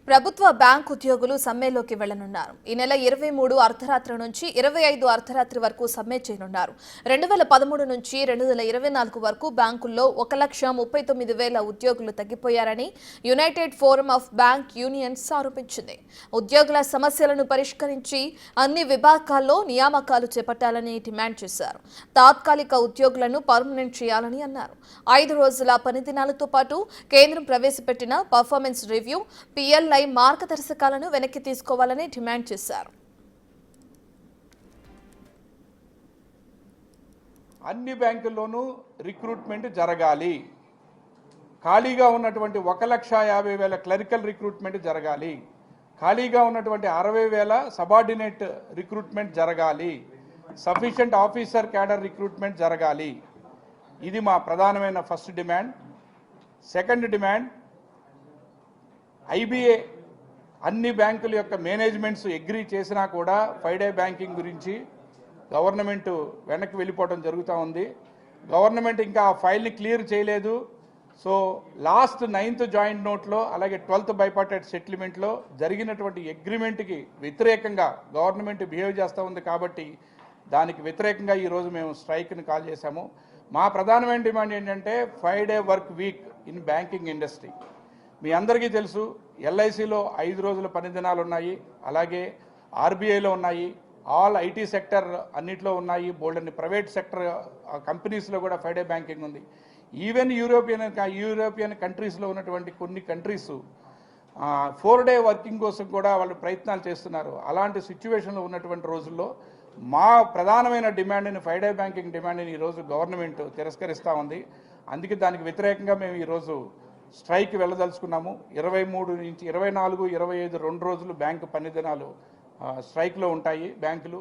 ప్రభుత్వ బ్యాంక్ ఉద్యోగులు సమ్మెలోకి వెళ్లనున్నారు. ఈ నెల 23 అర్ధరాత్రి నుంచి 25 అర్ధరాత్రి వరకు సమ్మె చేయనున్నారు. 2013 నుంచి 2024 వరకు బ్యాంకుల్లో 1,39,000 ఉద్యోగులు తగ్గిపోయారని United Forum of Bank Unions ఆరోపించింది. ఉద్యోగుల సమస్యలను పరిష్కరించి అన్ని విభాగాల్లో నియామకాలు చేపట్టాలని డిమాండ్ చేశారు. తాత్కాలిక ఉద్యోగులను పర్మనెంట్ చేయాలని అన్నారు. 5 రోజుల పని దినాలతో పాటు కేంద్రం ప్రవేశపెట్టిన పర్ఫార్మెన్స్ రివ్యూ PLI మార్గదర్శకాలను వెనక్కి తీసుకోవాలని డిమాండ్ చేశారు. అన్ని బ్యాంకుల్లోనూ రిక్రూట్మెంట్ జరగాలి. ఖాళీగా ఉన్నటువంటి 1,50,000 క్లరికల్ రిక్రూట్మెంట్ జరగాలి. ఖాళీగా ఉన్నటువంటి 60,000 సబార్డినేట్ రిక్రూట్మెంట్ జరగాలి. సఫిషియెంట్ ఆఫీసర్ క్యాడర్ రిక్రూట్మెంట్ జరగాలి. ఇది మా ప్రధానమైన first demand. Second demand, IBA అన్ని బ్యాంకుల యొక్క మేనేజ్మెంట్స్ అగ్రీ చేసినా కూడా 5 డే బ్యాంకింగ్ గురించి గవర్నమెంట్ వెనక్కి వెళ్ళిపోవడం జరుగుతూ ఉంది. గవర్నమెంట్ ఇంకా ఆ ఫైల్ని క్లియర్ చేయలేదు. సో లాస్ట్ 9th జాయింట్ నోట్లో అలాగే 12th బైపార్టెడ్ సెటిల్మెంట్లో జరిగినటువంటి అగ్రిమెంట్కి వ్యతిరేకంగా గవర్నమెంట్ బిహేవ్ చేస్తూ ఉంది. కాబట్టి దానికి వ్యతిరేకంగా ఈరోజు మేము స్ట్రైక్ని కాల్ చేశాము. మా ప్రధానమైన డిమాండ్ ఏంటంటే 5 day work week in banking industry. మీ అందరికీ తెలుసు, LICలో 5 రోజుల పని దినాలు ఉన్నాయి, అలాగే RBIలో ఉన్నాయి, ఆల్ IT సెక్టర్ అన్నిట్లో ఉన్నాయి, బోల్డన్ని ప్రైవేట్ సెక్టర్ కంపెనీస్లో కూడా 5 డే బ్యాంకింగ్ ఉంది. ఈవెన్ యూరోపియన్ కంట్రీస్లో ఉన్నటువంటి కొన్ని కంట్రీస్ 4 డే వర్కింగ్ కోసం కూడా వాళ్ళు ప్రయత్నాలు చేస్తున్నారు. అలాంటి సిచ్యువేషన్లో ఉన్నటువంటి రోజుల్లో మా ప్రధానమైన డిమాండ్ని 5 డే బ్యాంకింగ్ డిమాండ్ని ఈరోజు గవర్నమెంట్ తిరస్కరిస్తూ ఉంది. అందుకే దానికి వ్యతిరేకంగా మేము ఈరోజు స్ట్రైక్ వెళ్ళదలుచుకున్నాము. 23 నుంచి 24, 25 2 రోజులు బ్యాంకు పని దినాలు స్ట్రైక్లో ఉంటాయి బ్యాంకులు.